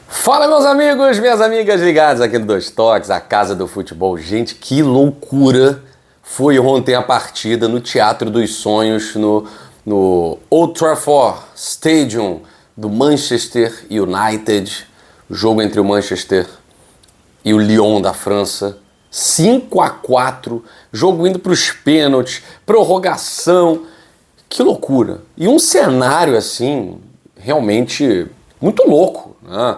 Fala, meus amigos, minhas amigas ligadas aqui no Dois Toques, a casa do futebol. Gente, que loucura foi ontem a partida no Teatro dos Sonhos, no Old Trafford Stadium do Manchester United. O jogo entre o Manchester e o Lyon da França. 5-4, jogo indo para os pênaltis, prorrogação. Que loucura. E um cenário assim, realmente muito louco, né?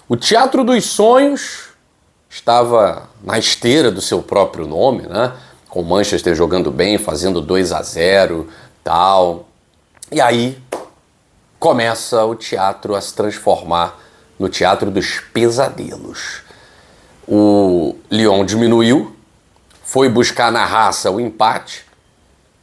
O Teatro dos Sonhos estava na esteira do seu próprio nome, né? Com o Manchester jogando bem, fazendo 2-0, tal. E aí começa o teatro a se transformar no Teatro dos Pesadelos. O Lyon diminuiu, foi buscar na raça o empate,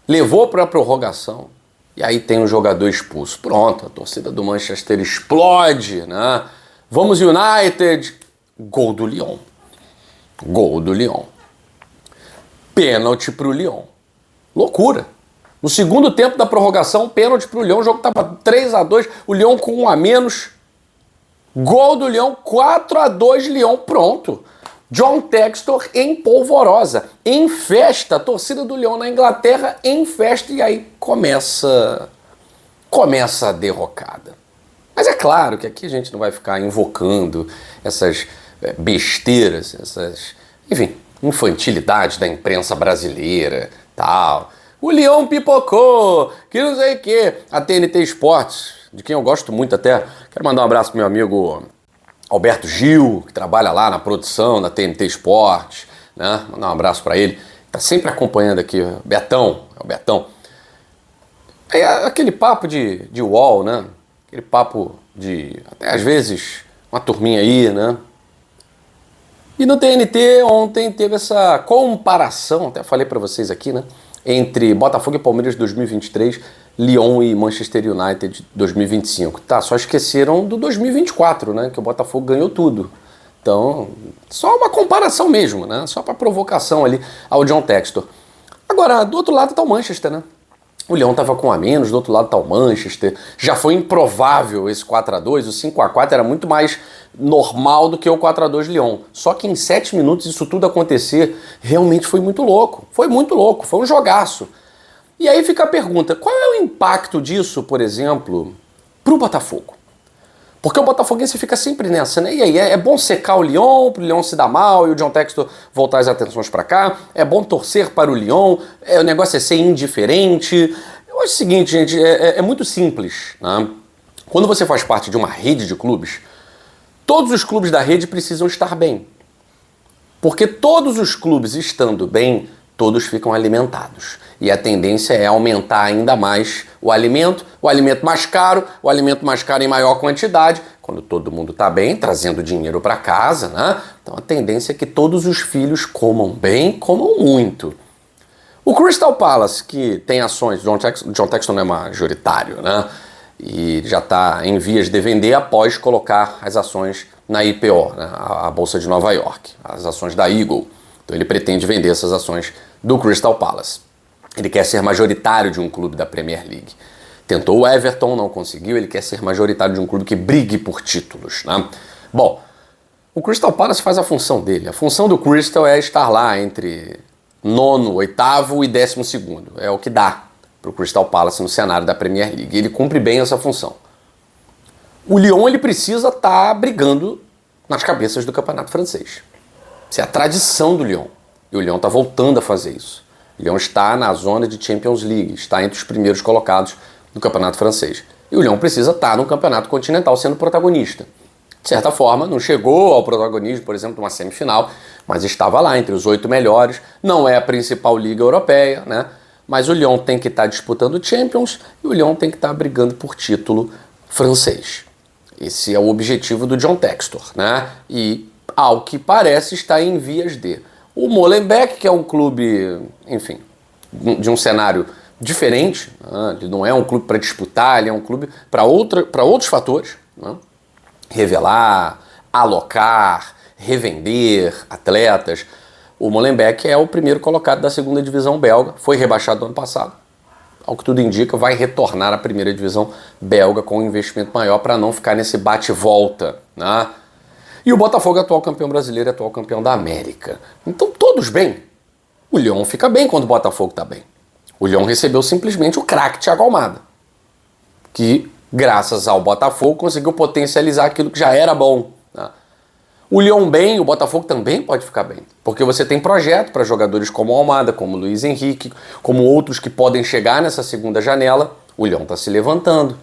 levou para a prorrogação e aí tem um jogador expulso. Pronto, a torcida do Manchester explode, né? Vamos United, gol do Lyon. Gol do Lyon. Pênalti pro Lyon. Loucura. No segundo tempo da prorrogação, pênalti pro Lyon, o jogo tava 3-2, o Lyon com 1 a menos. Gol do Lyon, 4-2 Lyon, pronto. John Textor em polvorosa, em festa, a torcida do Lyon na Inglaterra em festa, e aí começa a derrocada. Mas é claro que aqui a gente não vai ficar invocando essas besteiras, enfim, infantilidade da imprensa brasileira, tal. O Lyon pipocou, que não sei o quê. A TNT Esportes, de quem eu gosto muito até, quero mandar um abraço pro meu amigo Alberto Gil, que trabalha lá na produção da TNT Esportes, né? Mandar um abraço para ele. Tá sempre acompanhando aqui, Betão, é o Betão. É aquele papo de UOL, né? Aquele papo de, até às vezes, uma turminha aí, né? E no TNT ontem teve essa comparação, até falei para vocês aqui, né? Entre Botafogo e Palmeiras 2023, Lyon e Manchester United 2025. Tá, só esqueceram do 2024, né? Que o Botafogo ganhou tudo. Então, só uma comparação mesmo, né? Só para provocação ali ao John Textor. Agora, do outro lado tá o Manchester, né? O Lyon estava com 1 a menos, do outro lado está o Manchester. Já foi improvável esse 4-2, o 5-4 era muito mais normal do que o 4-2 Lyon. Só que em 7 minutos isso tudo acontecer realmente foi muito louco. Foi muito louco, foi um jogaço. E aí fica a pergunta, qual é o impacto disso, por exemplo, para o Botafogo? Porque o botafoguense fica sempre nessa, né? E aí, é bom secar o Lyon, para o Lyon se dar mal e o John Textor voltar as atenções para cá? É bom torcer para o Lyon? O negócio é ser indiferente? Eu acho o seguinte, gente, é muito simples, né? Quando você faz parte de uma rede de clubes, todos os clubes da rede precisam estar bem. Porque todos os clubes estando bem, todos ficam alimentados. E a tendência é aumentar ainda mais o alimento mais caro, o alimento mais caro em maior quantidade, quando todo mundo está bem, trazendo dinheiro para casa, né? Então a tendência é que todos os filhos comam bem, comam muito. O Crystal Palace, que tem ações, John Textor não é majoritário, né? E já está em vias de vender após colocar as ações na IPO, né? A Bolsa de Nova York, as ações da Eagle. Então ele pretende vender essas ações do Crystal Palace. Ele quer ser majoritário de um clube da Premier League. Tentou o Everton, não conseguiu, ele quer ser majoritário de um clube que brigue por títulos, né? Bom, o Crystal Palace faz a função dele. A função do Crystal é estar lá entre 9º, 8º e 12º. É o que dá para o Crystal Palace no cenário da Premier League. Ele cumpre bem essa função. O Lyon ele precisa estar brigando nas cabeças do campeonato francês. Isso é a tradição do Lyon. E o Lyon está voltando a fazer isso. O Lyon está na zona de Champions League, está entre os primeiros colocados do campeonato francês. E o Lyon precisa estar no campeonato continental sendo protagonista. De certa forma, não chegou ao protagonismo, por exemplo, de uma semifinal, mas estava lá entre os 8 melhores. Não é a principal liga europeia, né? Mas o Lyon tem que estar disputando o Champions e o Lyon tem que estar brigando por título francês. Esse é o objetivo do John Textor, né? E, ao que parece, está em vias de. O Molenbeek, que é um clube, enfim, de um cenário diferente, né? Ele não é um clube para disputar, ele é um clube para outros fatores, né? Revelar, alocar, revender atletas. O Molenbeek é o primeiro colocado da segunda divisão belga, foi rebaixado no ano passado. ao que tudo indica, vai retornar à primeira divisão belga com um investimento maior para não ficar nesse bate-volta, né? E o Botafogo é atual campeão brasileiro, é atual campeão da América. Então todos bem. O Lyon fica bem quando o Botafogo está bem. O Lyon recebeu simplesmente o craque Thiago Almada, que, graças ao Botafogo, conseguiu potencializar aquilo que já era bom, né? O Lyon bem, o Botafogo também pode ficar bem, porque você tem projeto para jogadores como o Almada, como o Luiz Henrique, como outros que podem chegar nessa segunda janela. O Lyon está se levantando,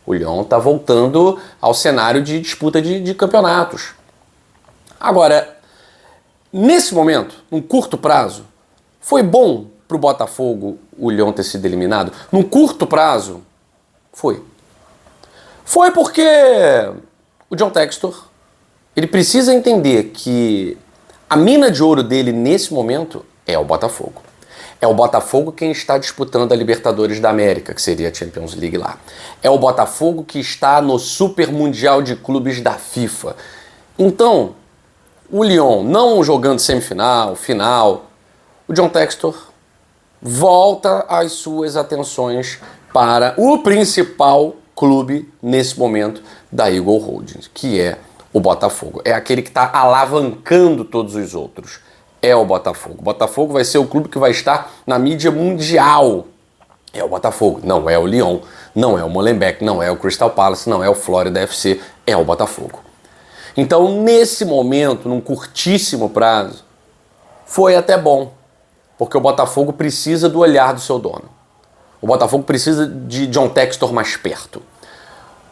o Lyon está voltando ao cenário de disputa de campeonatos. Agora, nesse momento, num curto prazo, foi bom para o Botafogo o Lyon ter sido eliminado? Num curto prazo, foi. Foi porque o John Textor, ele precisa entender que a mina de ouro dele nesse momento é o Botafogo. É o Botafogo quem está disputando a Libertadores da América, que seria a Champions League lá. É o Botafogo que está no Super Mundial de Clubes da FIFA. Então, o Lyon não jogando semifinal, final, o John Textor volta as suas atenções para o principal clube nesse momento da Eagle Holdings, que é o Botafogo. É aquele que está alavancando todos os outros. É o Botafogo. O Botafogo vai ser o clube que vai estar na mídia mundial. É o Botafogo. Não é o Lyon, não é o Molenbeek, não é o Crystal Palace, não é o Florida FC. É o Botafogo. Então, nesse momento, num curtíssimo prazo, foi até bom. Porque o Botafogo precisa do olhar do seu dono. O Botafogo precisa de John Textor mais perto.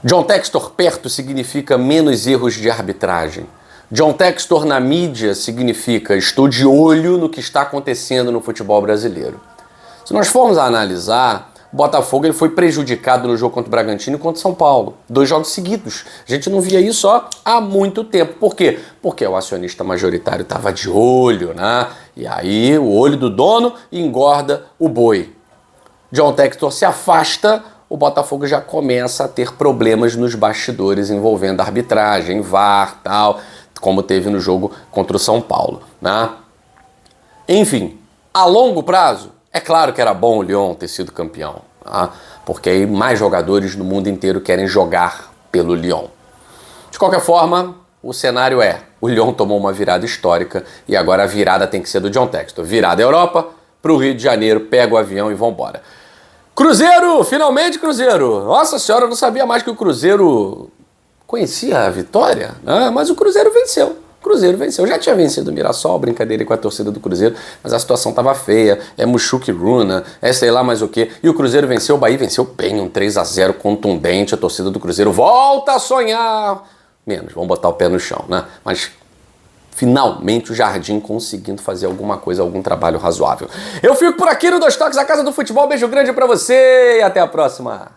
John Textor perto significa menos erros de arbitragem. John Textor na mídia significa estou de olho no que está acontecendo no futebol brasileiro. Se nós formos analisar, o Botafogo ele foi prejudicado no jogo contra o Bragantino e contra o São Paulo. 2 jogos seguidos. A gente não via isso há muito tempo. Por quê? Porque o acionista majoritário estava de olho, né? E aí o olho do dono engorda o boi. John Textor se afasta, o Botafogo já começa a ter problemas nos bastidores envolvendo arbitragem, VAR, tal, como teve no jogo contra o São Paulo, né? Enfim, a longo prazo, é claro que era bom o Lyon ter sido campeão, tá? Porque aí mais jogadores no mundo inteiro querem jogar pelo Lyon. De qualquer forma, o cenário é, o Lyon tomou uma virada histórica e agora a virada tem que ser do John Textor. Virada Europa para o Rio de Janeiro, pega o avião e vambora. Cruzeiro! Finalmente Cruzeiro! Nossa senhora, eu não sabia mais que o Cruzeiro conhecia a vitória, né? Mas o Cruzeiro venceu. O Cruzeiro venceu. Já tinha vencido o Mirassol, brincadeira com a torcida do Cruzeiro, mas a situação estava feia. É Mushuki Runa, é sei lá mais o quê. E o Cruzeiro venceu, o Bahia venceu bem, um 3-0 contundente. A torcida do Cruzeiro volta a sonhar. Menos, vamos botar o pé no chão, né? Mas finalmente o Jardim conseguindo fazer alguma coisa, algum trabalho razoável. Eu fico por aqui no Dois Toques, a Casa do Futebol. Beijo grande pra você e até a próxima.